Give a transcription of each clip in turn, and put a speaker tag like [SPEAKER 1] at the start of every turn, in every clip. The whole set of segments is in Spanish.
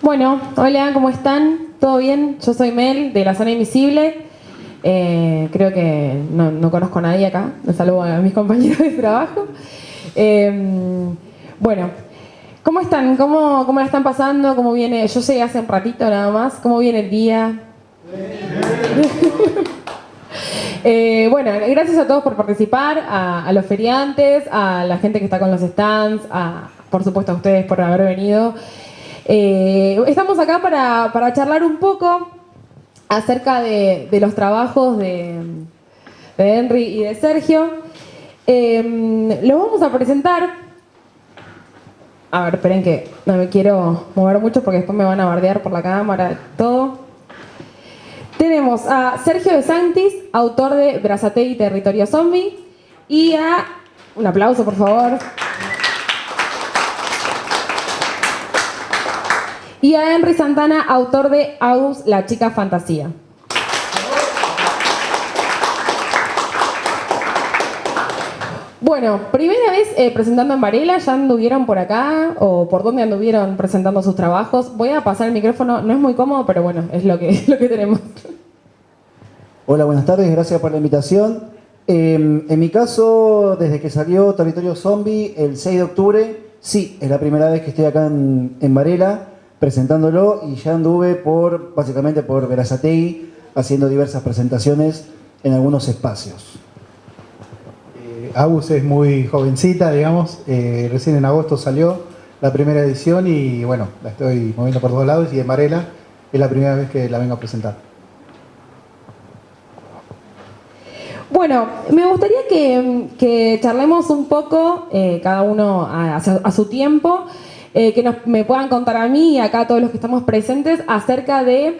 [SPEAKER 1] Bueno, hola, ¿cómo están? ¿Todo bien? Yo soy Mel, de la Zona Invisible. Creo que no conozco a nadie acá. Me saludo a mis compañeros de trabajo. Bueno, ¿cómo están? ¿Cómo la están pasando? ¿Cómo viene? Yo llegué hace un ratito nada más. ¿Cómo viene el día? Bueno, gracias a todos por participar, a los feriantes, a la gente que está con los stands, por supuesto a ustedes por haber venido. Estamos acá para charlar un poco acerca de los trabajos de Henry y de Sergio. Los vamos a presentar. A ver, esperen que no me quiero mover mucho porque después me van a bardear por la cámara, todo. Tenemos a Sergio De Sanctis, autor de Berazategui Territorio Zombie, y un aplauso por favor, y a Henry Santana, autor de Agus, la chica fantasía. Bueno, primera vez presentando en Varela. ¿Ya anduvieron por acá? ¿O por dónde anduvieron presentando sus trabajos? Voy a pasar el micrófono, no es muy cómodo, pero bueno, es lo que tenemos.
[SPEAKER 2] Hola, buenas tardes, gracias por la invitación. En mi caso, desde que salió Territorio Zombie el 6 de octubre, sí, es la primera vez que estoy acá en Varela presentándolo, y ya anduve básicamente por Berazategui haciendo diversas presentaciones en algunos espacios.
[SPEAKER 3] Agus es muy jovencita, digamos, recién en agosto salió la primera edición y bueno, la estoy moviendo por todos lados, y en Varela es la primera vez que la vengo a presentar.
[SPEAKER 1] Bueno, me gustaría que charlemos un poco, cada uno a su tiempo, que me puedan contar a mí y acá a todos los que estamos presentes acerca de,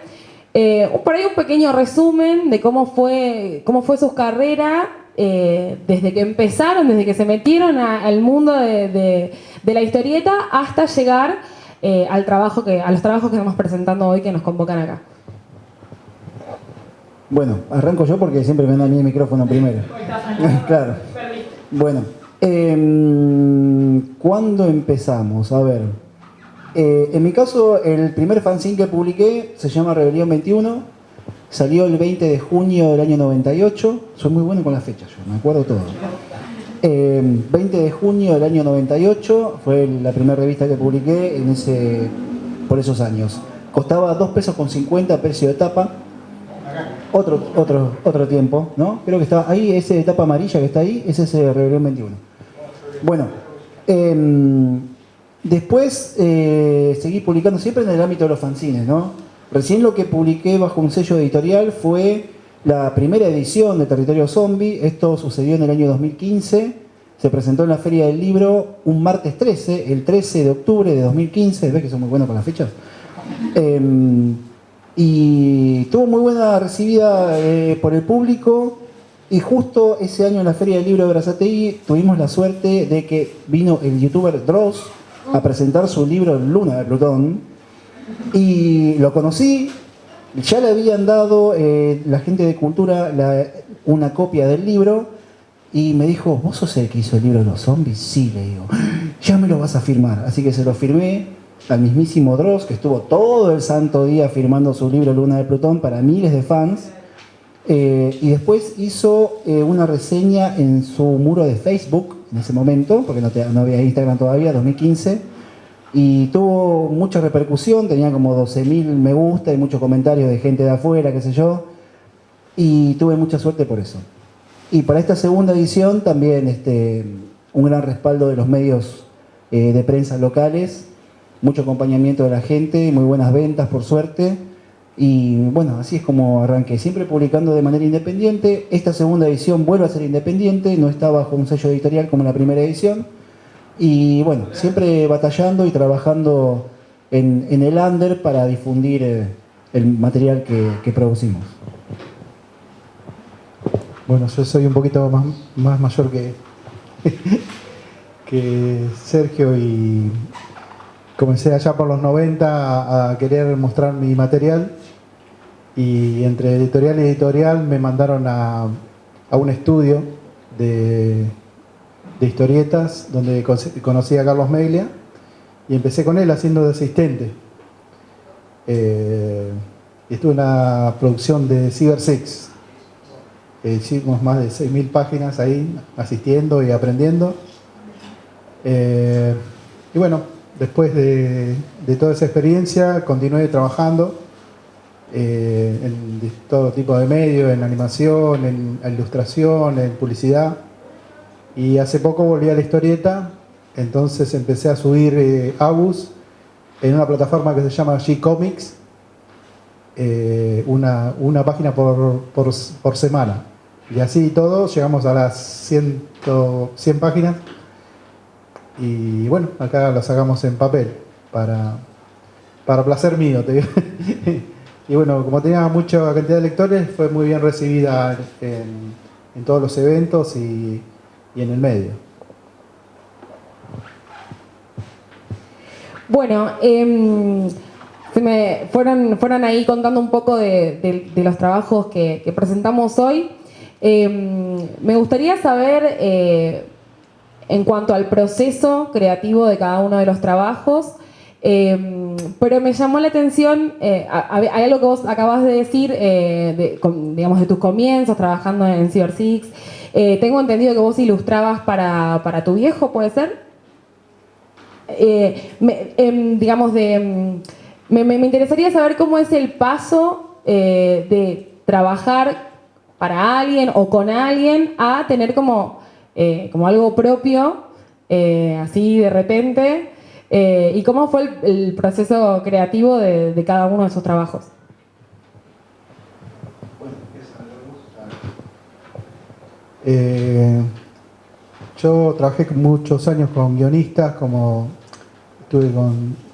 [SPEAKER 1] por ahí un pequeño resumen de cómo fue su carrera, desde que empezaron, desde que se metieron al mundo de la historieta hasta llegar a los trabajos que estamos presentando hoy, que nos convocan acá.
[SPEAKER 2] Bueno, arranco yo porque siempre me da a mí el micrófono primero. Claro. Bueno, ¿cuándo empezamos? A ver, en mi caso, el primer fanzine que publiqué se llama Rebelión 21. Salió el 20 de junio del año 98. Soy muy bueno con las fechas, yo me acuerdo todo. 20 de junio del año 98 fue la primera revista que publiqué por esos años. Costaba 2 pesos con 50 precio de tapa. Otro tiempo, ¿no? Creo que está ahí, ese de tapa amarilla que está ahí, ese es el Rebelión 21. Bueno, después seguí publicando siempre en el ámbito de los fanzines, ¿no? Recién lo que publiqué bajo un sello editorial fue la primera edición de Territorio Zombie. Esto sucedió en el año 2015. Se presentó en la Feria del Libro un martes 13, el 13 de octubre de 2015. ¿Ves que son muy buenos con las fechas? Y tuvo muy buena recibida por el público, y justo ese año en la Feria del Libro de Berazategui tuvimos la suerte de que vino el youtuber Dross a presentar su libro Luna de Plutón, y lo conocí. Ya le habían dado la gente de Cultura una copia del libro, y me dijo: ¿vos sos el que hizo el libro de los zombies? Sí, le digo, ya me lo vas a firmar. Así que se lo firmé al mismísimo Dross, que estuvo todo el santo día firmando su libro Luna de Plutón para miles de fans, y después hizo una reseña en su muro de Facebook en ese momento, porque no había Instagram todavía, 2015, y tuvo mucha repercusión. Tenía como 12.000 me gusta y muchos comentarios de gente de afuera, qué sé yo, y tuve mucha suerte por eso. Y para esta segunda edición también un gran respaldo de los medios de prensa locales, mucho acompañamiento de la gente, muy buenas ventas por suerte, y bueno, así es como arranqué, siempre publicando de manera independiente. Esta segunda edición vuelve a ser independiente, no está bajo un sello editorial como la primera edición, y bueno, siempre batallando y trabajando en el under para difundir el material que producimos.
[SPEAKER 3] Bueno, yo soy un poquito más mayor que Sergio, y comencé allá por los 90 a querer mostrar mi material, y entre editorial y editorial me mandaron a un estudio de historietas donde conocí a Carlos Meglia, y empecé con él haciendo de asistente. Y estuve en la producción de Cyber Six. Hicimos más de 6.000 páginas ahí, asistiendo y aprendiendo. Y bueno, después de toda esa experiencia, continué trabajando en todo tipo de medios, en animación, en ilustración, en publicidad. Y hace poco volví a la historieta, entonces empecé a subir ABUs en una plataforma que se llama G-Comics, una página por semana. Y así todo, llegamos a las 100 páginas. Y bueno, acá lo sacamos en papel, para placer mío, te digo. Y bueno, como tenía mucha cantidad de lectores, fue muy bien recibida en todos los eventos y en el medio.
[SPEAKER 1] Bueno, fueron ahí contando un poco de los trabajos que presentamos hoy. Me gustaría saber, en cuanto al proceso creativo de cada uno de los trabajos, pero me llamó la atención, hay algo que vos acabas de decir, digamos, de tus comienzos trabajando en Cyber Six. Tengo entendido que vos ilustrabas para tu viejo, ¿puede ser? Me interesaría saber cómo es el paso de trabajar para alguien o con alguien a tener como algo propio, así de repente, y cómo fue el proceso creativo de cada uno de esos trabajos.
[SPEAKER 3] Yo trabajé muchos años con guionistas, estuve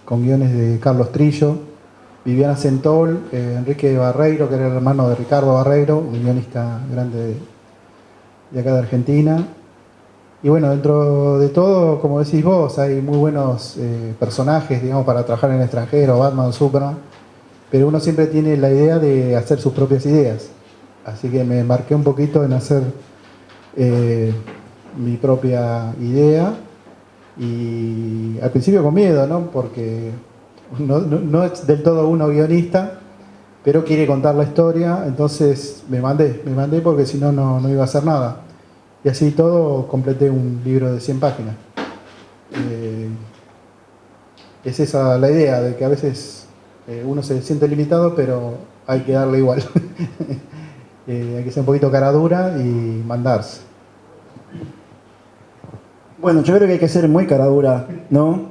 [SPEAKER 3] con guiones de Carlos Trillo, Viviana Centol, Enrique Barreiro, que era el hermano de Ricardo Barreiro, un guionista grande de acá de Argentina. Y bueno, dentro de todo, como decís vos, hay muy buenos personajes, digamos, para trabajar en el extranjero, Batman, Superman, pero uno siempre tiene la idea de hacer sus propias ideas. Así que me embarqué un poquito en hacer mi propia idea, y al principio con miedo, ¿no? Porque no es del todo uno guionista, pero quiere contar la historia, entonces me mandé porque si no, no iba a hacer nada. Y así todo completé un libro de 100 páginas. Es esa la idea, de que a veces uno se siente limitado, pero hay que darle igual. Hay que ser un poquito cara dura y mandarse.
[SPEAKER 2] Bueno, yo creo que hay que ser muy cara dura, ¿no?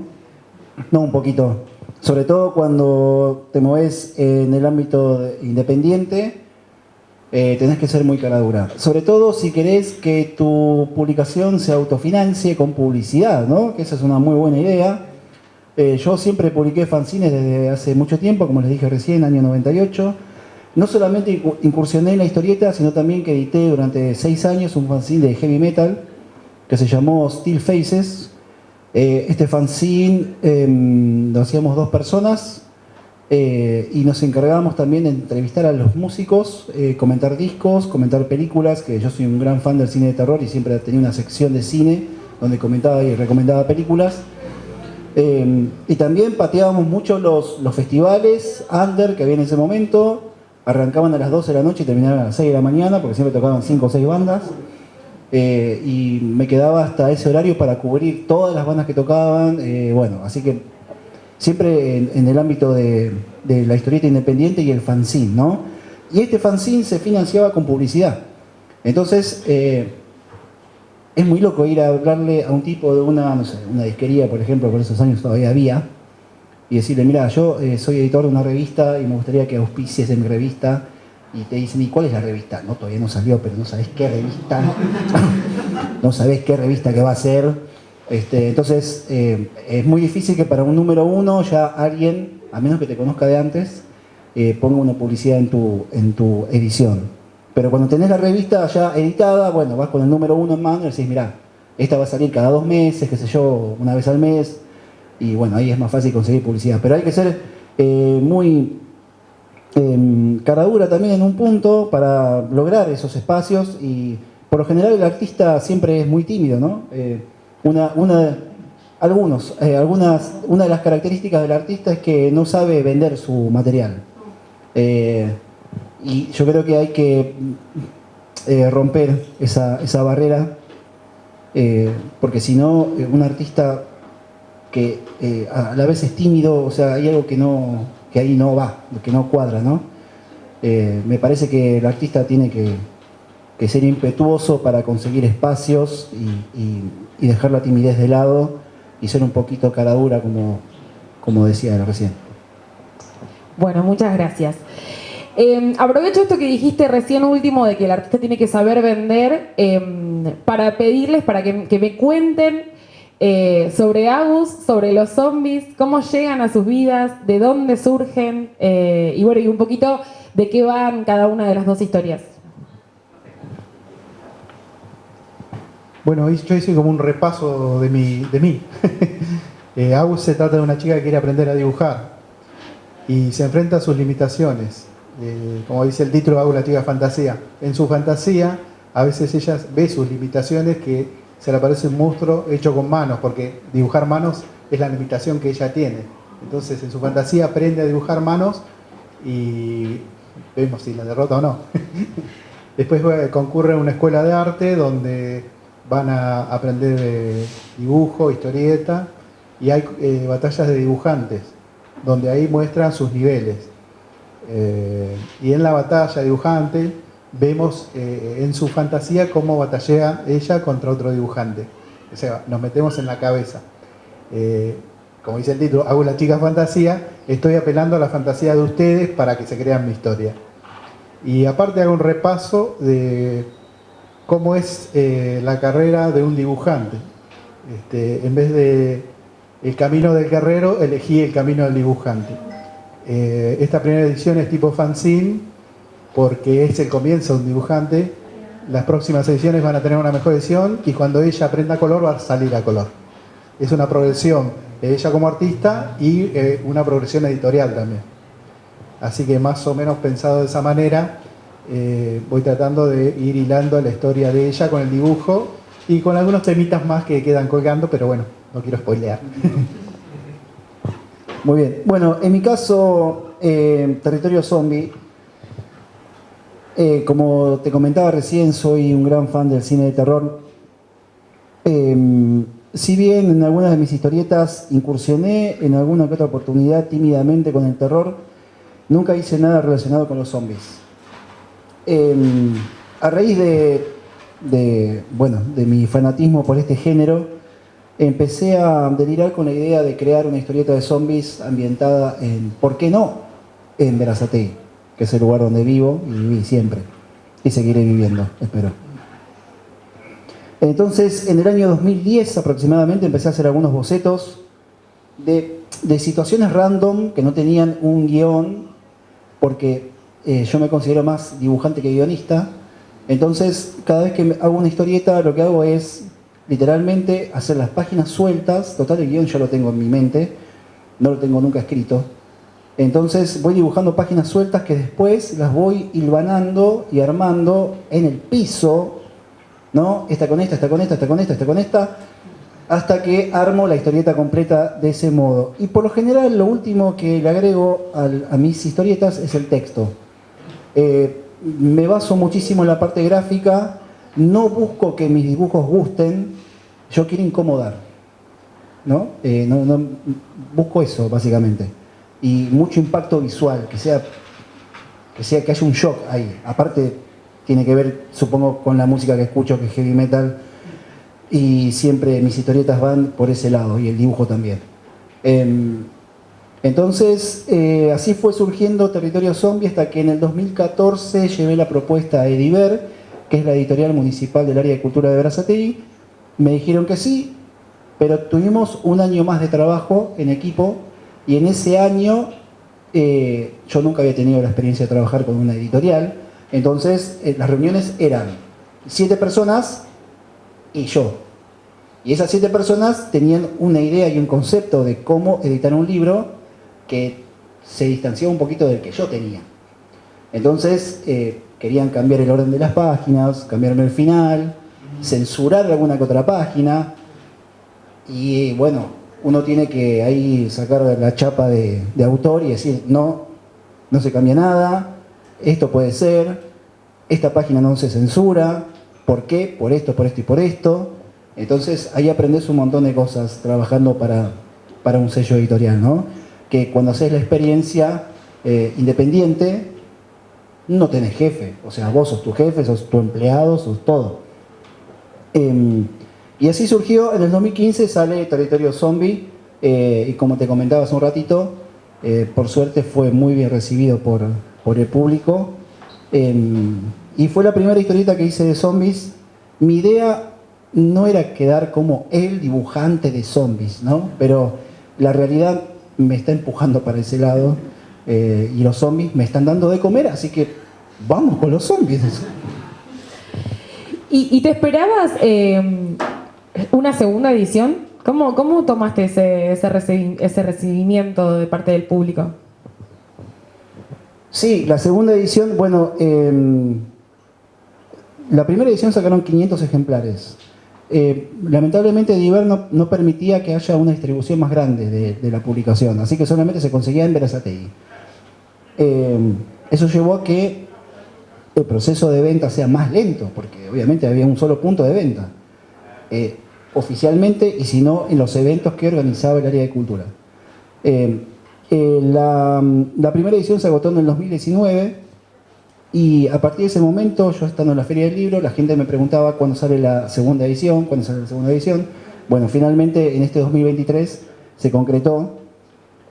[SPEAKER 2] No, un poquito. Sobre todo cuando te mueves en el ámbito independiente, tenés que ser muy cara dura. Sobre todo si querés que tu publicación se autofinancie con publicidad, ¿no? Que esa es una muy buena idea. Yo siempre publiqué fanzines desde hace mucho tiempo, como les dije recién, año 98. No solamente incursioné en la historieta, sino también que edité durante 6 años un fanzine de heavy metal que se llamó Steel Faces. Este fanzine lo hacíamos 2 personas y nos encargábamos también de entrevistar a los músicos, comentar discos, comentar películas, que yo soy un gran fan del cine de terror y siempre tenía una sección de cine donde comentaba y recomendaba películas. Y también pateábamos mucho los festivales under que había en ese momento. Arrancaban a las 12 de la noche y terminaban a las 6 de la mañana, porque siempre tocaban 5 o 6 bandas. Y me quedaba hasta ese horario para cubrir todas las bandas que tocaban. Bueno, así que siempre en el ámbito de la historieta independiente y el fanzine, ¿no? Y este fanzine se financiaba con publicidad. Entonces, es muy loco ir a hablarle a un tipo de una disquería, por ejemplo, por esos años todavía había, y decirle, mira, yo soy editor de una revista y me gustaría que auspicies en mi revista. Y te dicen, ¿y cuál es la revista? No, todavía no salió, pero no sabés qué revista. No sabés qué revista que va a ser. Entonces, es muy difícil que para un número 1 ya alguien, a menos que te conozca de antes, ponga una publicidad en tu edición. Pero cuando tenés la revista ya editada, bueno, vas con el número 1 en mano y decís, mirá, esta va a salir cada 2 meses, qué sé yo, una vez al mes. Y bueno, ahí es más fácil conseguir publicidad. Pero hay que ser muy cara dura también en un punto para lograr esos espacios, y por lo general el artista siempre es muy tímido, ¿no? una de las características del artista es que no sabe vender su material. Y yo creo que hay que romper esa barrera, porque si no, un artista que a la vez es tímido, o sea, hay algo que ahí no va, que no cuadra, ¿no? Me parece que el artista tiene que ser impetuoso para conseguir espacios y dejar la timidez de lado y ser un poquito cara dura, como decía recién.
[SPEAKER 1] Bueno, muchas gracias. Aprovecho esto que dijiste recién último de que el artista tiene que saber vender, para pedirles para que me cuenten sobre Agus, sobre los zombies, cómo llegan a sus vidas, de dónde surgen, y bueno, y un poquito de qué van cada una de las dos historias.
[SPEAKER 3] Bueno, yo hice como un repaso de mí. Agus se trata de una chica que quiere aprender a dibujar y se enfrenta a sus limitaciones. Como dice el título, Agus la chica fantasía. En su fantasía, a veces ella ve sus limitaciones, que se le aparece un monstruo hecho con manos, porque dibujar manos es la limitación que ella tiene. Entonces, en su fantasía aprende a dibujar manos y vemos si la derrota o no. Después concurre a una escuela de arte donde van a aprender dibujo, historieta, y hay batallas de dibujantes, donde ahí muestran sus niveles. Y en la batalla dibujante vemos en su fantasía cómo batallea ella contra otro dibujante. O sea, nos metemos en la cabeza. Como dice el título, hago la chica fantasía, estoy apelando a la fantasía de ustedes para que se crean mi historia. Y aparte hago un repaso de cómo es la carrera de un dibujante. En vez de el camino del guerrero, elegí el camino del dibujante. Esta primera edición es tipo fanzine, porque es el comienzo de un dibujante. Las próximas ediciones van a tener una mejor edición y cuando ella aprenda color va a salir a color. Es una progresión de ella como artista y una progresión editorial también. Así que más o menos pensado de esa manera, voy tratando de ir hilando la historia de ella con el dibujo y con algunos temitas más que quedan colgando, pero bueno, no quiero spoilear.
[SPEAKER 2] Muy bien. Bueno, en mi caso, Territorio Zombie, como te comentaba recién, soy un gran fan del cine de terror. Si bien en algunas de mis historietas incursioné en alguna que otra oportunidad tímidamente con el terror, nunca hice nada relacionado con los zombies. A raíz de mi fanatismo por este género, empecé a delirar con la idea de crear una historieta de zombies ambientada ¿por qué no?, en Berazategui, que es el lugar donde vivo y viví siempre. Y seguiré viviendo, espero. Entonces, en el año 2010 aproximadamente, empecé a hacer algunos bocetos de situaciones random que no tenían un guión, porque yo me considero más dibujante que guionista. Entonces, cada vez que hago una historieta, lo que hago es literalmente hacer las páginas sueltas. Total, el guión ya lo tengo en mi mente, no lo tengo nunca escrito. Entonces voy dibujando páginas sueltas que después las voy hilvanando y armando en el piso, ¿no? Esta con esta, esta con esta, esta con esta, esta con esta, hasta que armo la historieta completa de ese modo. Y por lo general lo último que le agrego a mis historietas es el texto. Me baso muchísimo en la parte gráfica, no busco que mis dibujos gusten, yo quiero incomodar, ¿no? No busco eso básicamente. Y mucho impacto visual, que haya un shock ahí. Aparte tiene que ver, supongo, con la música que escucho, que es heavy metal, y siempre mis historietas van por ese lado, y el dibujo también. Entonces, así fue surgiendo Territorio Zombie, hasta que en el 2014 llevé la propuesta a Ediver, que es la editorial municipal del área de cultura de Berazategui. Me dijeron que sí, pero tuvimos un año más de trabajo en equipo, y en ese año yo nunca había tenido la experiencia de trabajar con una editorial. Entonces las reuniones eran 7 personas y yo. Y esas 7 personas tenían una idea y un concepto de cómo editar un libro que se distanciaba un poquito del que yo tenía. Entonces querían cambiar el orden de las páginas, cambiarme el final, censurar alguna que otra página. Y bueno, uno tiene que ahí sacar la chapa de autor y decir, no, no se cambia nada, esto puede ser, esta página no se censura, ¿por qué? Por esto, por esto y por esto. Entonces ahí aprendes un montón de cosas trabajando para un sello editorial, ¿no? Que cuando haces la experiencia independiente, no tenés jefe, o sea, vos sos tu jefe, sos tu empleado, sos todo. Y así surgió, en el 2015 sale Territorio Zombie, y como te comentaba hace un ratito, por suerte fue muy bien recibido por el público. Y fue la primera historieta que hice de zombies. Mi idea no era quedar como el dibujante de zombies, ¿no? Pero la realidad me está empujando para ese lado, y los zombies me están dando de comer, así que vamos con los zombies.
[SPEAKER 1] ¿Y te esperabas una segunda edición? ¿Cómo tomaste ese recibimiento de parte del público?
[SPEAKER 2] Sí, la segunda edición, bueno, la primera edición sacaron 500 ejemplares. Lamentablemente Diver no permitía que haya una distribución más grande de la publicación, así que solamente se conseguía en Berazategui. Eso llevó a que el proceso de venta sea más lento, porque obviamente había un solo punto de venta, oficialmente, y si no, en los eventos que organizaba el área de cultura. La primera edición se agotó en el 2019, y a partir de ese momento, yo estando en la Feria del Libro, la gente me preguntaba cuándo sale la segunda edición, cuándo sale la segunda edición. Bueno, finalmente en este 2023 se concretó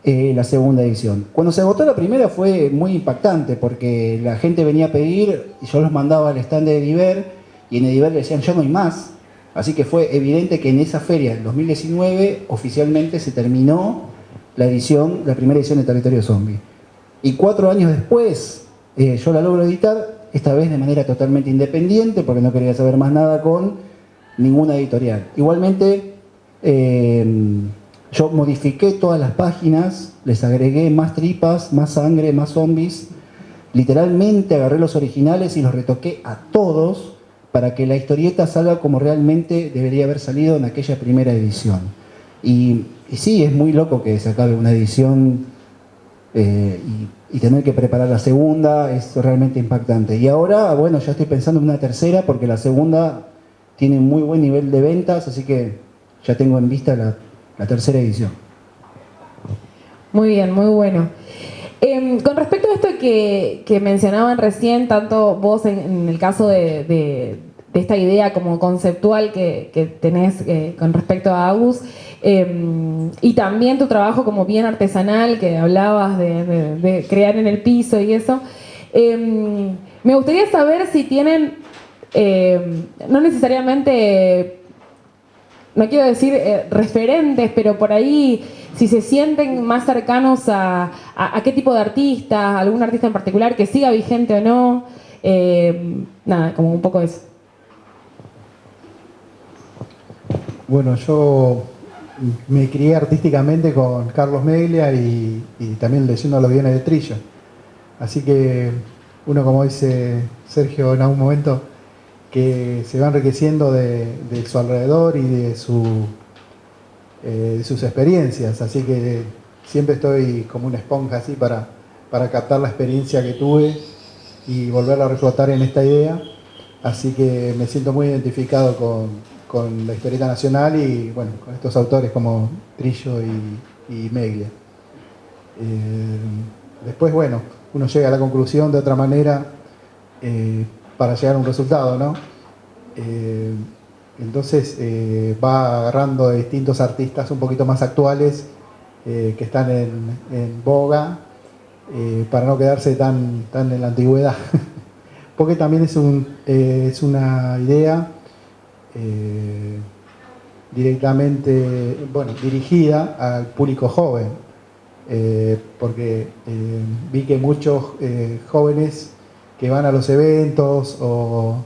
[SPEAKER 2] la segunda edición. Cuando se agotó la primera fue muy impactante, porque la gente venía a pedir, y yo los mandaba al stand de Ediver, y en Ediver le decían, ya no hay más. Así que fue evidente que en esa feria, en 2019, oficialmente se terminó la primera edición de Territorio Zombie. Y 4 años después, yo la logro editar, esta vez de manera totalmente independiente, porque no quería saber más nada con ninguna editorial. Igualmente, yo modifiqué todas las páginas, les agregué más tripas, más sangre, más zombies. Literalmente agarré los originales y los retoqué a todos para que la historieta salga como realmente debería haber salido en aquella primera edición. Y sí, es muy loco que se acabe una edición y tener que preparar la segunda, es realmente impactante. Y ahora, bueno, ya estoy pensando en una tercera, porque la segunda tiene muy buen nivel de ventas, así que ya tengo en vista la tercera edición.
[SPEAKER 1] Muy bien, muy bueno. Con respecto a esto que mencionaban recién, tanto vos en el caso de esta idea como conceptual que tenés con respecto a Agus, y también tu trabajo como bien artesanal, que hablabas de crear en el piso y eso, me gustaría saber si tienen, no necesariamente, no quiero decir referentes, pero por ahí si se sienten más cercanos a qué tipo de artista, algún artista en particular que siga vigente o no, nada, como un poco eso.
[SPEAKER 3] Bueno, yo me crié artísticamente con Carlos Meglia y también leyendo los guiones de Trillo. Así que uno, como dice Sergio en algún momento, que se va enriqueciendo de su alrededor y de sus experiencias. Así que siempre estoy como una esponja así para captar la experiencia que tuve y volverla a reflotar en esta idea. Así que me siento muy identificado con la historieta nacional y bueno, con estos autores como Trillo y Meglia. Después, bueno, uno llega a la conclusión de otra manera para llegar a un resultado, ¿no? Entonces va agarrando de distintos artistas un poquito más actuales que están en boga para no quedarse tan en la antigüedad. Porque también es una idea directamente, bueno, dirigida al público joven, porque vi que muchos jóvenes que van a los eventos o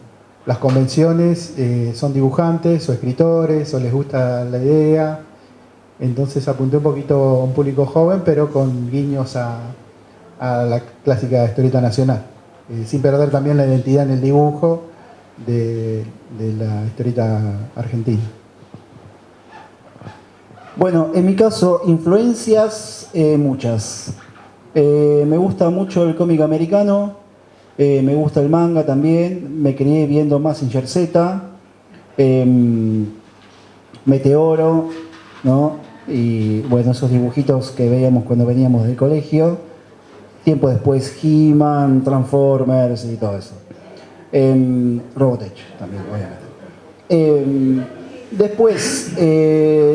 [SPEAKER 3] las convenciones son dibujantes o escritores o les gusta la idea, entonces apunté un poquito a un público joven, pero con guiños a la clásica historieta nacional, sin perder también la identidad en el dibujo de la historieta argentina.
[SPEAKER 2] Bueno, en mi caso, influencias muchas. Me gusta mucho el cómic americano, me gusta el manga también, me crié viendo Mazinger Z, Meteoro, ¿no? Y bueno, esos dibujitos que veíamos cuando veníamos del colegio. Tiempo después He-Man, Transformers y todo eso. Robotech también, obviamente. Después,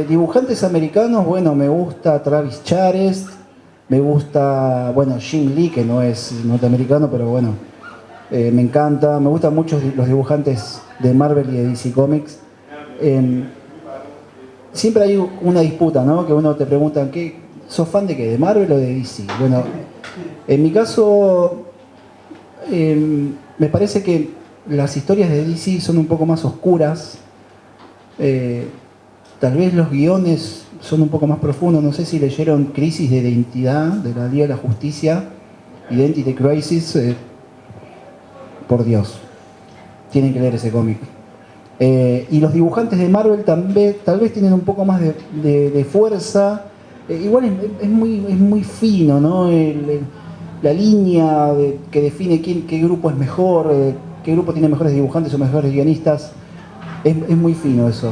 [SPEAKER 2] dibujantes americanos, bueno, me gusta Travis Charest, me gusta, bueno, Jim Lee, que no es norteamericano, pero bueno, me encanta. Me gustan mucho los dibujantes de Marvel y de DC Comics. Siempre hay una disputa, ¿no? Que uno te pregunta, ¿sos fan de qué? ¿De Marvel o de DC? Bueno, en mi caso, me parece que las historias de DC son un poco más oscuras. Tal vez los guiones son un poco más profundos. No sé si leyeron Crisis de Identidad de la Liga de la Justicia, Identity Crisis. Por Dios, tienen que leer ese cómic. Y los dibujantes de Marvel también, tal vez tienen un poco más de fuerza. Igual es muy fino, ¿no? La línea que define qué grupo es mejor, qué grupo tiene mejores dibujantes o mejores guionistas. Es muy fino eso.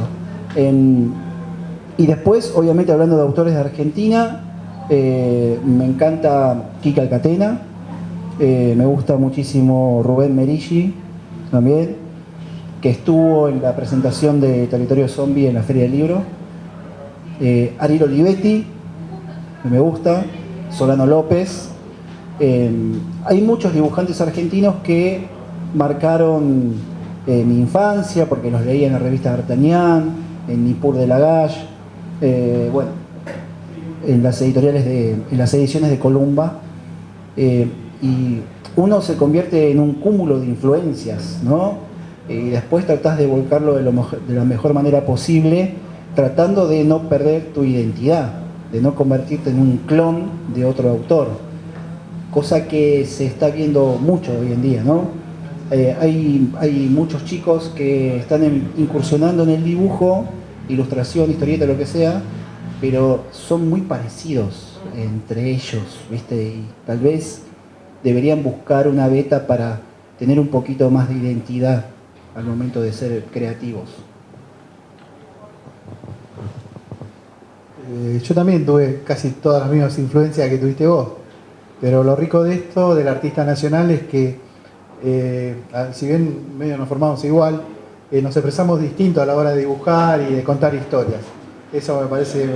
[SPEAKER 2] Y después, obviamente, hablando de autores de Argentina, me encanta Kika Alcatena, me gusta muchísimo Rubén Meriggi también, que estuvo en la presentación de Territorio Zombie en la Feria del Libro. Ariel Olivetti, me gusta, Solano López. Hay muchos dibujantes argentinos que marcaron mi infancia, porque los leía en la revista D'Artagnan, en Nippur de Lagash, bueno, en las ediciones de Columba, y uno se convierte en un cúmulo de influencias, ¿no? Y después tratás de volcarlo de la mejor manera posible, tratando de no perder tu identidad, de no convertirte en un clon de otro autor, cosa que se está viendo mucho hoy en día, ¿no? Hay muchos chicos que están incursionando en el dibujo, ilustración, historieta, lo que sea, pero son muy parecidos entre ellos, ¿viste? Y tal vez deberían buscar una beta para tener un poquito más de identidad al momento de ser creativos.
[SPEAKER 3] Yo también tuve casi todas las mismas influencias que tuviste vos, pero lo rico de esto, del artista nacional, es que si bien medio nos formamos igual, nos expresamos distinto a la hora de dibujar y de contar historias. Eso me parece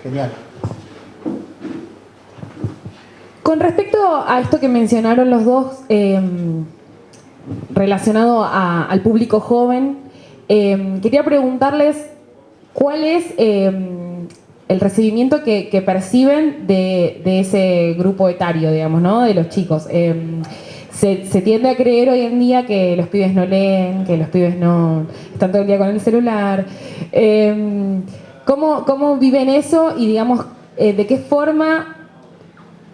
[SPEAKER 3] genial.
[SPEAKER 1] Con respecto a esto que mencionaron los dos, relacionado al público joven, quería preguntarles cuál es el recibimiento que perciben de ese grupo etario, digamos, ¿no? De los chicos. Se tiende a creer hoy en día que los pibes no leen, que los pibes no están todo el día con el celular. ¿Cómo viven eso y, digamos, de qué forma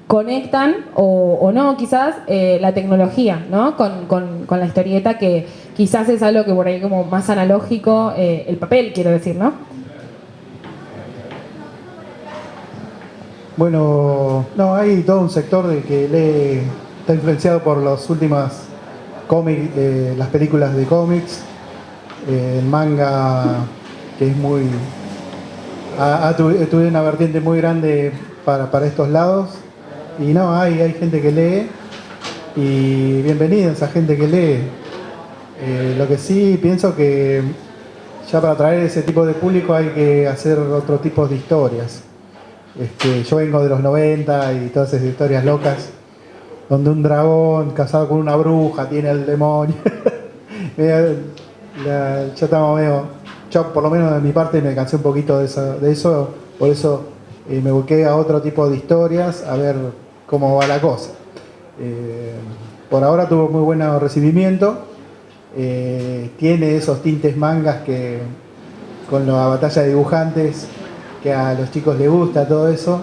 [SPEAKER 1] conectan o no quizás la tecnología, ¿no? con la historieta, que quizás es algo que por ahí como más analógico, el papel, quiero decir, ¿no?
[SPEAKER 3] Bueno, no, hay todo un sector de que está influenciado por los últimos cómics, las películas de cómics, el manga, que es muy... tuve una vertiente muy grande para estos lados. Y no, hay gente que lee, y bienvenido a esa gente que lee. Lo que sí pienso que ya para atraer ese tipo de público hay que hacer otro tipo de historias. Yo vengo de los 90 y todas esas historias locas, donde un dragón casado con una bruja tiene al demonio. Ya estamos medio... Yo por lo menos de mi parte me cansé un poquito de eso, por eso me busqué a otro tipo de historias, a ver cómo va la cosa. Por ahora tuvo muy buen recibimiento. Tiene esos tintes mangas que con la batalla de dibujantes, que a los chicos les gusta todo eso.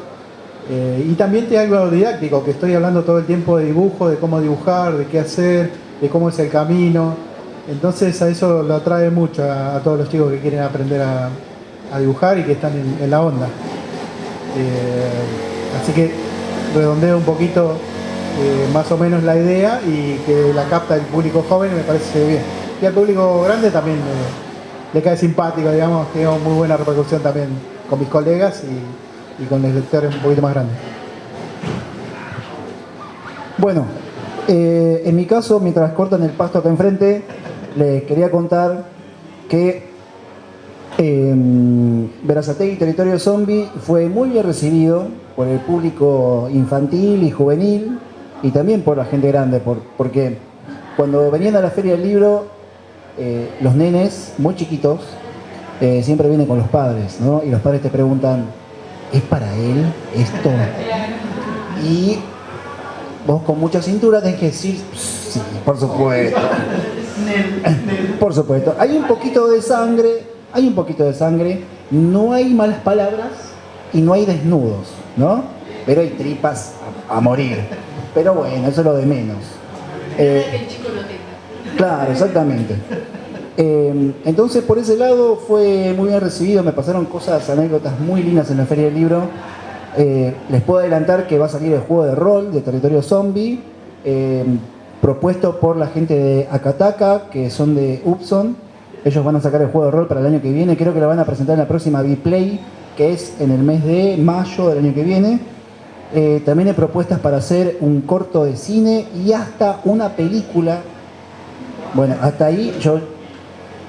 [SPEAKER 3] Y también tiene algo didáctico, que estoy hablando todo el tiempo de dibujo, de cómo dibujar, de qué hacer, de cómo es el camino. Entonces a eso lo atrae mucho a todos los chicos que quieren aprender a a dibujar y que están en la onda. Así que redondeo un poquito más o menos la idea y que la capta el público joven me parece bien. Y al público grande también le cae simpático, digamos, tengo muy buena repercusión también con mis colegas y con los lectores un poquito más grandes.
[SPEAKER 2] Bueno, en mi caso, mientras cortan el pasto acá enfrente, les quería contar que Berazategui Territorio Zombie fue muy bien recibido por el público infantil y juvenil y también por la gente grande, porque cuando venían a la Feria del Libro, los nenes muy chiquitos siempre vienen con los padres, ¿no? Y los padres te preguntan, ¿es para él esto? Y vos con mucha cintura tenés que decir, sí, por supuesto. Por supuesto. Hay un poquito de sangre, no hay malas palabras y no hay desnudos, ¿no? Pero hay tripas a morir. Pero bueno, eso es lo de menos.
[SPEAKER 4] Que el chico no tenga.
[SPEAKER 2] Claro, exactamente. Entonces, por ese lado fue muy bien recibido, me pasaron anécdotas muy lindas en la Feria del Libro. Les puedo adelantar que va a salir el juego de rol de Territorio Zombie, propuesto por la gente de Akataka, que son de Upson. Ellos van a sacar el juego de rol para el año que viene, creo que lo van a presentar en la próxima B-Play, que es en el mes de mayo del año que viene. También hay propuestas para hacer un corto de cine y hasta una película. Bueno, hasta ahí yo,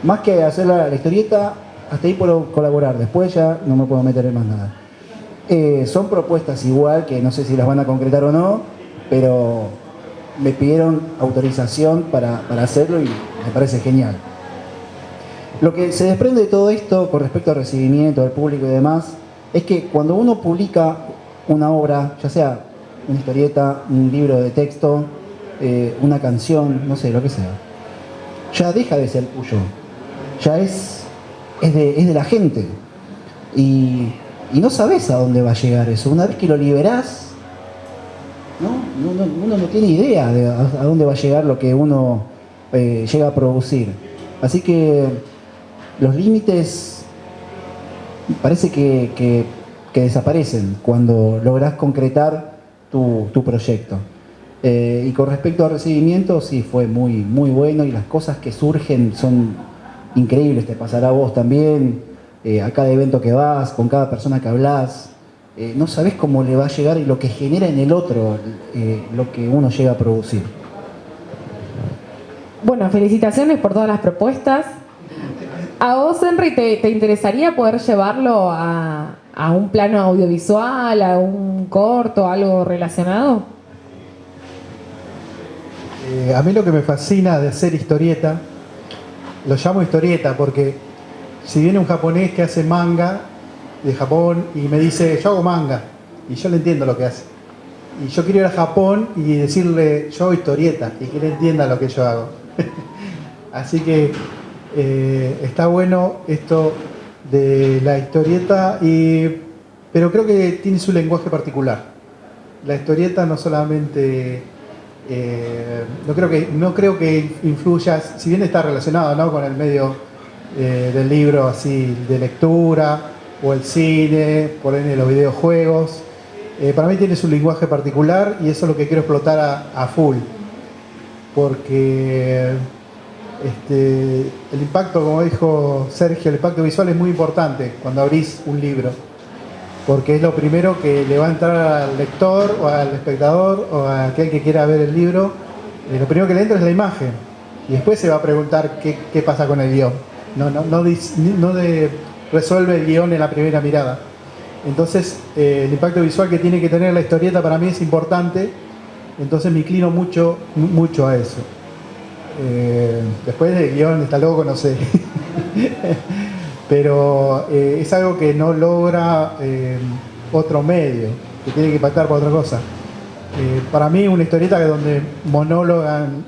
[SPEAKER 2] más que hacer la historieta, hasta ahí puedo colaborar, después ya no me puedo meter en más nada. Son propuestas igual, que no sé si las van a concretar o no, pero me pidieron autorización para hacerlo y me parece genial. Lo que se desprende de todo esto con respecto al recibimiento del público y demás, es que cuando uno publica una obra, ya sea una historieta, un libro de texto, una canción, no sé, lo que sea, ya deja de ser tuyo, ya es de la gente. Y no sabes a dónde va a llegar eso. Una vez que lo liberás, uno no tiene idea de a dónde va a llegar lo que uno llega a producir. Así que los límites parece que desaparecen cuando lográs concretar tu proyecto. Y con respecto al recibimiento, sí, fue muy, muy bueno y las cosas que surgen son increíbles. Te pasará a vos también, a cada evento que vas, con cada persona que hablas. No sabés cómo le va a llegar y lo que genera en el otro lo que uno llega a producir.
[SPEAKER 1] Bueno, felicitaciones por todas las propuestas. ¿A vos, Henry, te interesaría poder llevarlo a un plano audiovisual, a un corto, algo relacionado?
[SPEAKER 3] A mí lo que me fascina de hacer historieta, lo llamo historieta porque si viene un japonés que hace manga de Japón y me dice, yo hago manga, y yo le entiendo lo que hace. Y yo quiero ir a Japón y decirle, yo hago historieta, y que él entienda lo que yo hago. Así que está bueno esto de la historieta, pero creo que tiene su lenguaje particular. La historieta no solamente, no creo que influya, si bien está relacionado, ¿no?, con el medio del libro así de lectura, o el cine, por ende los videojuegos. Para mí tiene su lenguaje particular y eso es lo que quiero explotar a full. Porque el impacto, como dijo Sergio, el impacto visual es muy importante cuando abrís un libro. Porque es lo primero que le va a entrar al lector o al espectador o a aquel que quiera ver el libro. Lo primero que le entra es la imagen. Y después se va a preguntar qué pasa con el guión. No resuelve el guión en la primera mirada. Entonces, el impacto visual que tiene que tener la historieta para mí es importante. Entonces me inclino mucho a eso. Después del guión está loco, no sé. Pero es algo que no logra otro medio, que tiene que impactar por otra cosa. Para mí una historieta donde monologan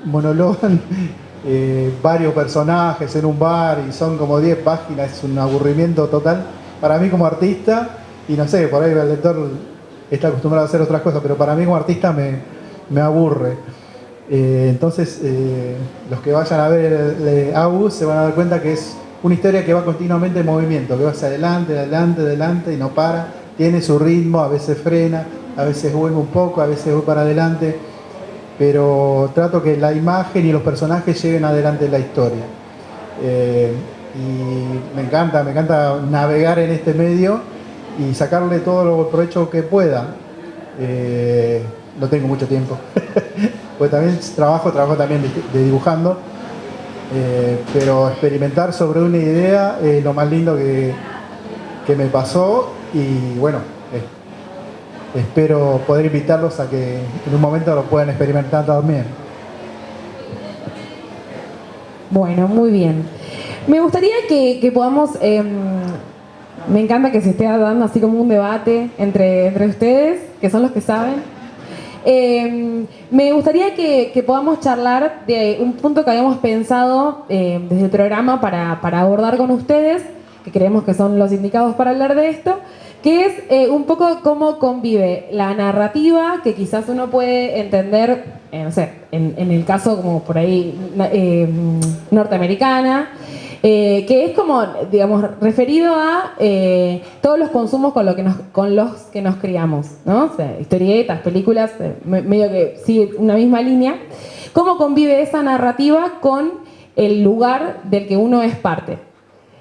[SPEAKER 3] varios personajes en un bar y son como 10 páginas, es un aburrimiento total. Para mí como artista, y no sé, por ahí el lector está acostumbrado a hacer otras cosas, pero para mí como artista me aburre. Entonces los que vayan a ver August se van a dar cuenta que es una historia que va continuamente en movimiento, que va hacia adelante, adelante, adelante y no para, tiene su ritmo, a veces frena, a veces vuelve un poco, a veces va para adelante, pero trato que la imagen y los personajes lleven adelante la historia. Y me encanta navegar en este medio y sacarle todo el provecho que pueda. No tengo mucho tiempo, pues también trabajo también de dibujando, pero experimentar sobre una idea es lo más lindo que me pasó y bueno, espero poder invitarlos a que en un momento lo puedan experimentar también.
[SPEAKER 1] Bueno, muy bien. Me gustaría que podamos, me encanta que se esté dando así como un debate entre ustedes, que son los que saben. Me gustaría que podamos charlar de un punto que habíamos pensado desde el programa para abordar con ustedes, que creemos que son los indicados para hablar de esto, que es un poco cómo convive la narrativa que quizás uno puede entender, no sé, en el caso como por ahí norteamericana, que es como, digamos, referido a todos los consumos con los que nos criamos, ¿no? O sea, historietas, películas, medio que sigue una misma línea. ¿Cómo convive esa narrativa con el lugar del que uno es parte?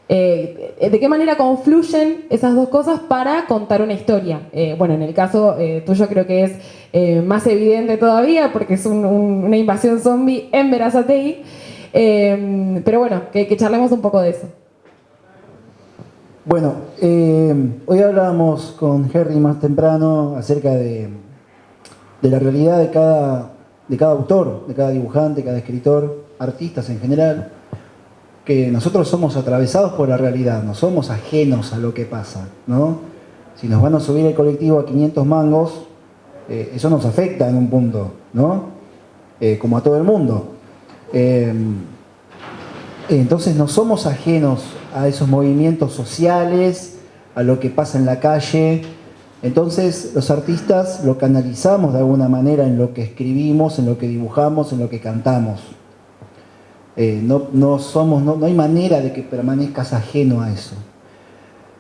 [SPEAKER 1] ¿De qué manera confluyen esas dos cosas para contar una historia? Bueno, en el caso tuyo creo que es más evidente todavía porque es una invasión zombie en Berazategui. Pero bueno, que charlemos un poco de eso.
[SPEAKER 2] Bueno, hoy hablábamos con Harry más temprano acerca de la realidad de cada autor, de cada dibujante, cada escritor, artistas en general, que nosotros somos atravesados por la realidad, no somos ajenos a lo que pasa, ¿no? Si nos van a subir el colectivo a 500 mangos, eso nos afecta en un punto, ¿no? Como a todo el mundo. Entonces no somos ajenos a esos movimientos sociales, a lo que pasa en la calle. Entonces los artistas lo canalizamos de alguna manera en lo que escribimos, en lo que dibujamos, en lo que cantamos. No hay manera de que permanezcas ajeno a eso.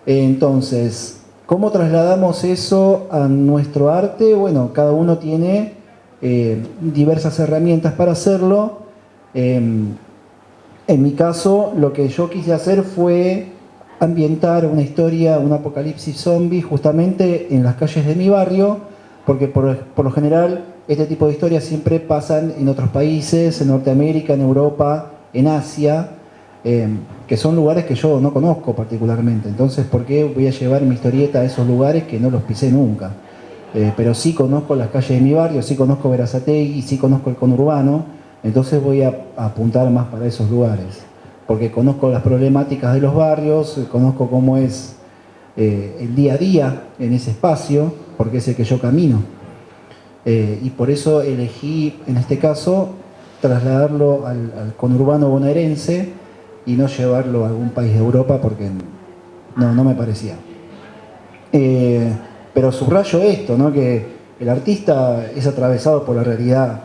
[SPEAKER 2] Entonces, ¿cómo trasladamos eso a nuestro arte? Bueno, cada uno tiene diversas herramientas para hacerlo. En mi caso, lo que yo quise hacer fue ambientar una historia, un apocalipsis zombie, justamente en las calles de mi barrio, porque por lo general este tipo de historias siempre pasan en otros países, en Norteamérica, en Europa, en Asia, que son lugares que yo no conozco particularmente. Entonces, ¿por qué voy a llevar mi historieta a esos lugares que no los pisé nunca? Pero sí conozco las calles de mi barrio, sí conozco Berazategui, sí conozco el conurbano, entonces voy a apuntar más para esos lugares, porque conozco las problemáticas de los barrios, conozco cómo es el día a día en ese espacio, porque es el que yo camino. Y por eso elegí, en este caso, trasladarlo al conurbano bonaerense y no llevarlo a algún país de Europa, porque no me parecía. Pero subrayo esto, ¿no? Que el artista es atravesado por la realidad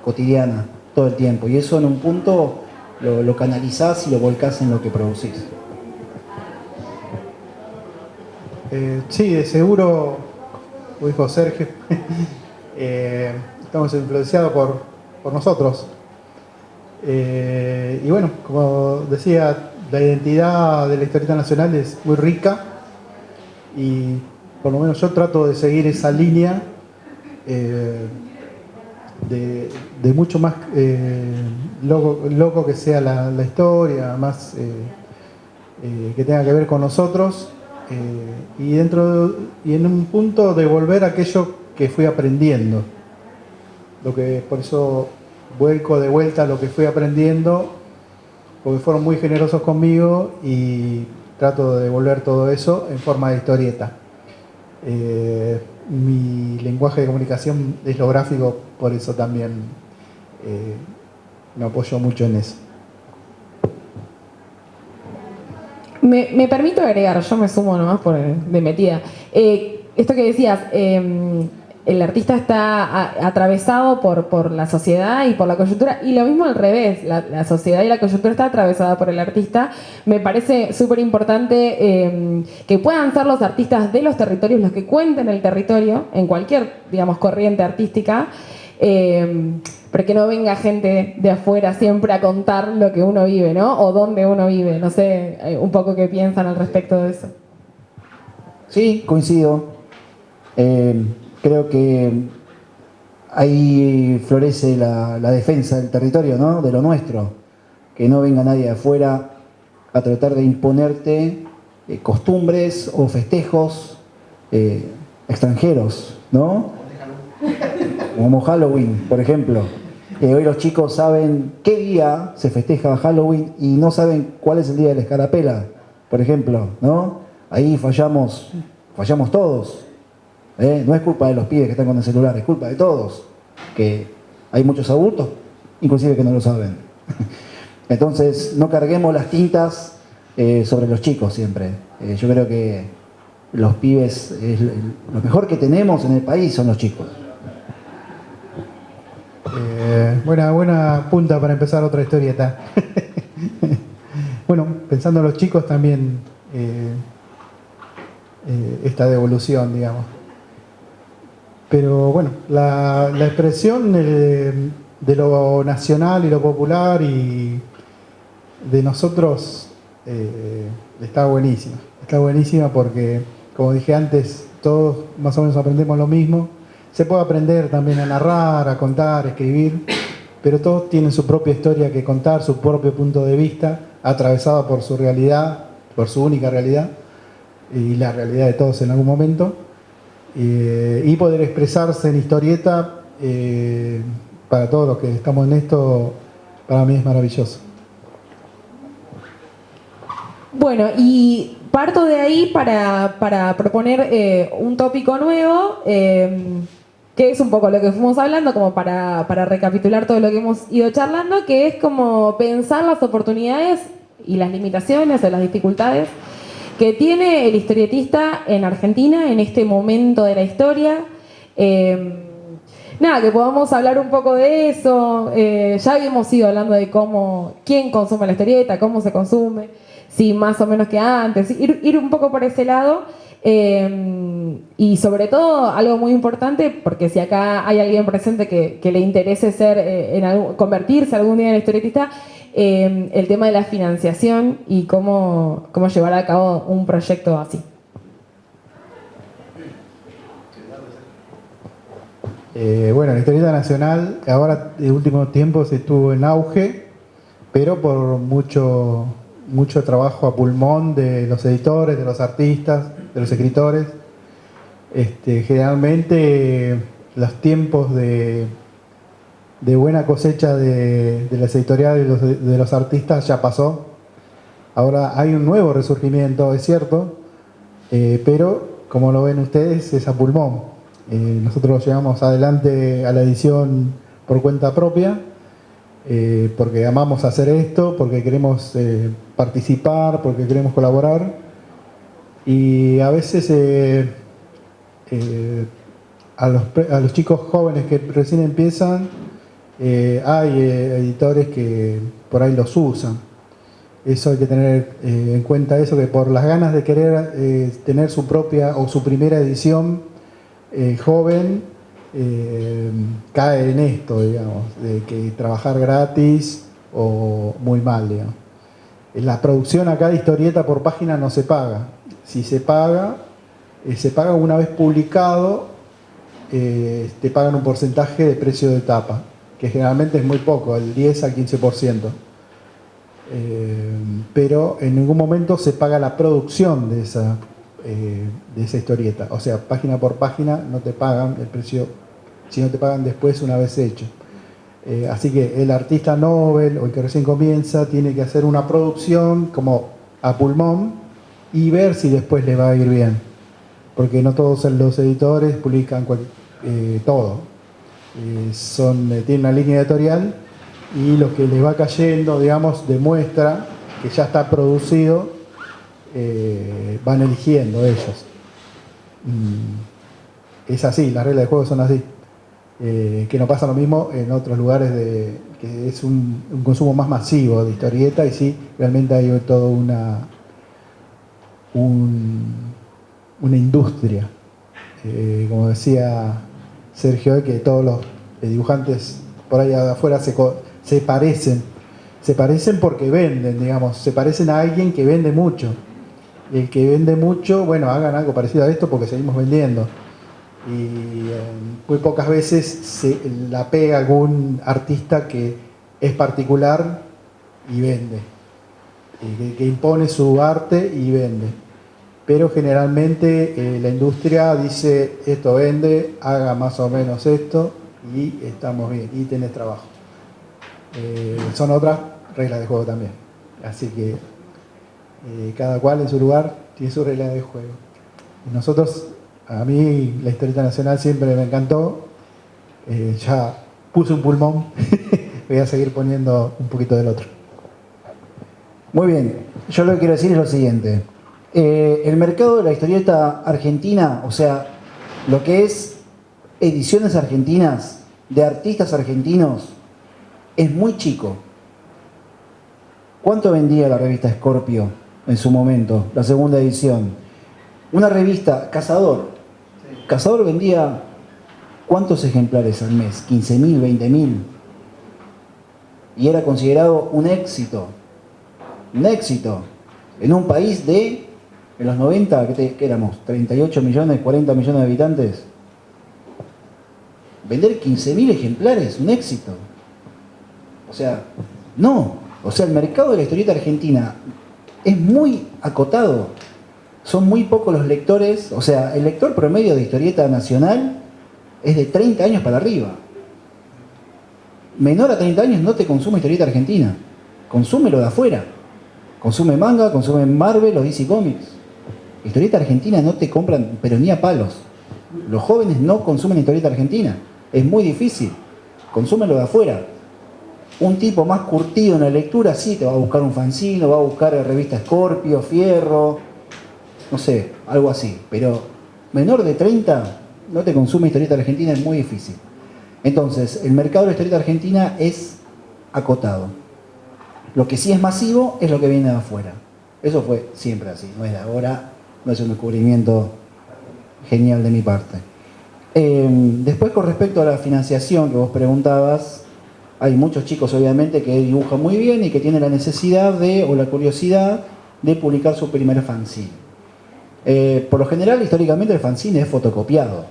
[SPEAKER 2] cotidiana todo el tiempo, y eso en un punto lo canalizás y lo volcás en lo que producís.
[SPEAKER 3] Sí, de seguro, como dijo Sergio, estamos influenciados por nosotros. Y bueno, como decía, la identidad de la historieta nacional es muy rica y por lo menos yo trato de seguir esa línea de mucho más loco que sea la historia, más que tenga que ver con nosotros, y en un punto devolver aquello que fui aprendiendo. Por eso vuelco de vuelta a lo que fui aprendiendo, porque fueron muy generosos conmigo y trato de devolver todo eso en forma de historieta. Mi lenguaje de comunicación es lo gráfico, por eso también me apoyo mucho en eso.
[SPEAKER 1] Me permito agregar, yo me sumo nomás de metida. Esto que decías, el artista está atravesado por la sociedad y por la coyuntura, y lo mismo al revés, la sociedad y la coyuntura está atravesada por el artista. Me parece súper importante que puedan ser los artistas de los territorios los que cuenten el territorio en cualquier, digamos, corriente artística, pero que no venga gente de afuera siempre a contar lo que uno vive, ¿no? O dónde uno vive. No sé un poco qué piensan al respecto de eso.
[SPEAKER 2] Sí, coincido. Creo que ahí florece la defensa del territorio, ¿no? De lo nuestro. Que no venga nadie de afuera a tratar de imponerte costumbres o festejos extranjeros, ¿no? Como Halloween, por ejemplo. Hoy los chicos saben qué día se festeja Halloween y no saben cuál es el día de la escarapela, por ejemplo, ¿no? Ahí fallamos todos. No es culpa de los pibes que están con el celular, es culpa de todos. Que hay muchos adultos, inclusive que no lo saben. Entonces, no carguemos las tintas sobre los chicos siempre. Yo creo que los pibes, lo mejor que tenemos en el país son los chicos.
[SPEAKER 3] Buena punta para empezar otra historieta. Bueno, pensando en los chicos también, esta devolución, digamos. Pero bueno, la expresión de lo nacional y lo popular y de nosotros está buenísima. Está buenísima porque, como dije antes, todos más o menos aprendemos lo mismo. Se puede aprender también a narrar, a contar, a escribir, pero todos tienen su propia historia que contar, su propio punto de vista, atravesado por su realidad, por su única realidad, y la realidad de todos en algún momento. Y poder expresarse en historieta, para todos los que estamos en esto, para mí es maravilloso.
[SPEAKER 1] Bueno, y parto de ahí para proponer un tópico nuevo, que es un poco lo que fuimos hablando, como para recapitular todo lo que hemos ido charlando, que es como pensar las oportunidades y las limitaciones o las dificultades que tiene el historietista en Argentina en este momento de la historia. Nada, que podamos hablar un poco de eso. Ya habíamos ido hablando de quién consume la historieta, cómo se consume, si más o menos que antes, ir un poco por ese lado. Y sobre todo, algo muy importante, porque si acá hay alguien presente que le interese convertirse algún día en historietista, el tema de la financiación y cómo llevar a cabo un proyecto así.
[SPEAKER 3] Bueno, la historieta nacional ahora en últimos tiempos estuvo en auge, pero por mucho trabajo a pulmón de los editores, de los artistas, de los escritores. Generalmente los tiempos de buena cosecha de las editoriales de los artistas ya pasó. Ahora hay un nuevo resurgimiento, es cierto, pero como lo ven ustedes, es a pulmón. Nosotros lo llevamos adelante a la edición por cuenta propia, porque amamos hacer esto, porque queremos participar, porque queremos colaborar. Y a veces a los chicos jóvenes que recién empiezan, hay editores que por ahí los usan. Eso hay que tener en cuenta, eso, que por las ganas de querer tener su propia o su primera edición joven, cae en esto, digamos, de que trabajar gratis o muy mal, digamos. La producción acá de historieta por página no se paga. Si se paga una vez publicado, te pagan un porcentaje de precio de tapa, que generalmente es muy poco, el 10 al 15%. Pero en ningún momento se paga la producción de esa historieta. O sea, página por página no te pagan el precio, sino te pagan después una vez hecho. Así que el artista novel o el que recién comienza tiene que hacer una producción como a pulmón y ver si después le va a ir bien. Porque no todos los editores publican todo. Tienen una línea editorial y lo que les va cayendo, digamos, demuestra que ya está producido, van eligiendo ellos. es así, las reglas de juego son así. Que no pasa lo mismo en otros lugares que es un consumo más masivo de historieta y sí, realmente hay toda una industria. Como decía Sergio, que todos los dibujantes por ahí afuera se parecen porque venden, digamos, se parecen a alguien que vende mucho. Y el que vende mucho, bueno, hagan algo parecido a esto porque seguimos vendiendo. Y muy pocas veces se la pega algún artista que es particular y vende, que impone su arte y vende. Pero generalmente la industria dice, esto vende, haga más o menos esto y estamos bien, y tenés trabajo. Son otras reglas de juego también. Así que cada cual en su lugar tiene su regla de juego. Y nosotros, a mí la historieta nacional siempre me encantó. Ya puse un pulmón, voy a seguir poniendo un poquito del otro.
[SPEAKER 2] Muy bien, yo lo que quiero decir es lo siguiente. El mercado de la historieta argentina, o sea, lo que es ediciones argentinas, de artistas argentinos, es muy chico. ¿Cuánto vendía la revista Scorpio en su momento, la segunda edición? Una revista, Cazador. Cazador vendía ¿cuántos ejemplares al mes? 15.000, 20.000. Y era considerado un éxito. Un éxito. En un país de, en los 90, ¿qué éramos? 38 millones, 40 millones de habitantes. Vender 15.000 ejemplares, un éxito. O sea, no. O sea, el mercado de la historieta argentina es muy acotado. Son muy pocos los lectores. O sea, el lector promedio de historieta nacional es de 30 años para arriba. Menor a 30 años no te consume historieta argentina. Consume lo de afuera. Consume manga, consume Marvel o DC Comics. Historieta argentina no te compran, pero ni a palos. Los jóvenes no consumen historieta argentina. Es muy difícil. Consumen lo de afuera. Un tipo más curtido en la lectura sí te va a buscar un fanzine, va a buscar revista Scorpio, Fierro, no sé, algo así. Pero menor de 30 no te consume historieta argentina, es muy difícil. Entonces, el mercado de la historieta argentina es acotado. Lo que sí es masivo es lo que viene de afuera. Eso fue siempre así, no es de ahora, no es un descubrimiento genial de mi parte. Después, con respecto a la financiación que vos preguntabas, hay muchos chicos obviamente que dibujan muy bien y que tienen la necesidad de, o la curiosidad de publicar su primer fanzine. Por lo general, históricamente el fanzine es fotocopiado,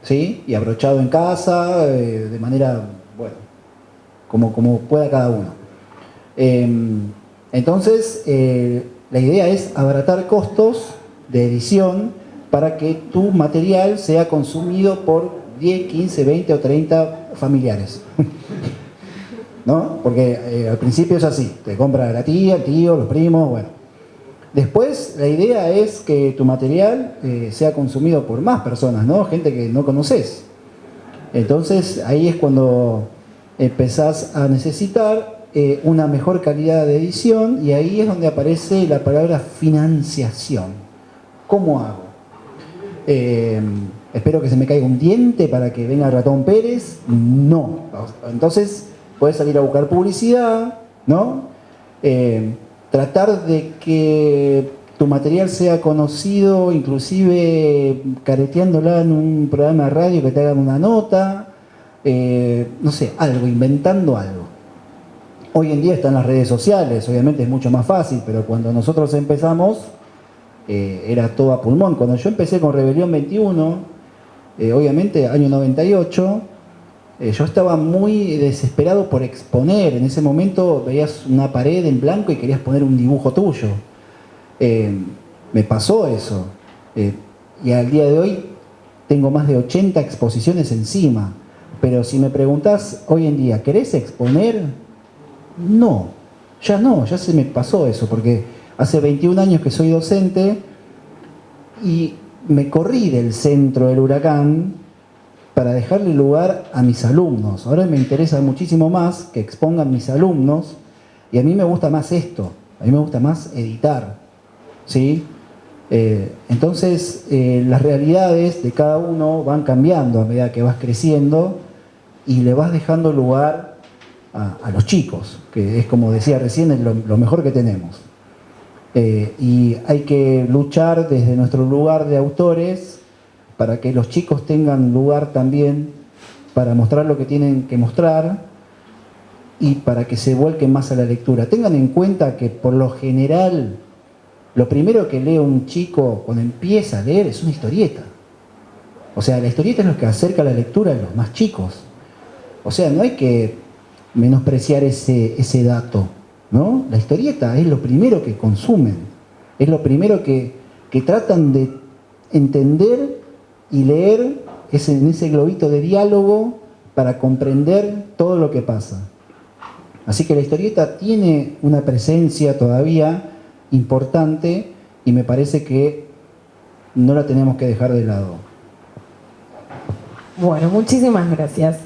[SPEAKER 2] ¿sí? Y abrochado en casa, de manera, bueno, como pueda cada uno. Entonces, la idea es abaratar costos de edición para que tu material sea consumido por 10, 15, 20 o 30 familiares. ¿No? Porque al principio es así, te compra la tía, el tío, los primos, bueno. Después la idea es que tu material sea consumido por más personas, ¿no? Gente que no conoces. Entonces ahí es cuando empezás a necesitar una mejor calidad de edición y ahí es donde aparece la palabra financiación. ¿Cómo hago? Espero que se me caiga un diente para que venga el ratón Pérez. No. Entonces puedes salir a buscar publicidad, ¿no? Tratar de que tu material sea conocido, inclusive careteándola en un programa de radio que te hagan una nota, no sé, algo, inventando algo. Hoy en día están las redes sociales, obviamente es mucho más fácil, pero cuando nosotros empezamos era todo a pulmón. Cuando yo empecé con Rebelión 21, obviamente año 98, yo estaba muy desesperado por exponer. En ese momento veías una pared en blanco y querías poner un dibujo tuyo. Me pasó eso. Y al día de hoy tengo más de 80 exposiciones encima. Pero si me preguntás hoy en día, ¿querés exponer? No, ya se me pasó eso, porque hace 21 años que soy docente y me corrí del centro del huracán para dejarle lugar a mis alumnos. Ahora me interesa muchísimo más que expongan mis alumnos y a mí me gusta más esto, a mí me gusta más editar, ¿sí? Entonces, las realidades de cada uno van cambiando a medida que vas creciendo y le vas dejando lugar a los chicos, que es como decía recién, es lo mejor que tenemos. Y hay que luchar desde nuestro lugar de autores para que los chicos tengan lugar también para mostrar lo que tienen que mostrar y para que se vuelquen más a la lectura. Tengan en cuenta que por lo general lo primero que lee un chico cuando empieza a leer es una historieta. O sea, la historieta es lo que acerca la lectura a los más chicos. O sea, no hay que menospreciar ese dato, ¿no? La historieta es lo primero que consumen, es lo primero que tratan de entender y leer en ese globito de diálogo para comprender todo lo que pasa. Así que la historieta tiene una presencia todavía importante y me parece que no la tenemos que dejar de lado.
[SPEAKER 1] Bueno, muchísimas gracias.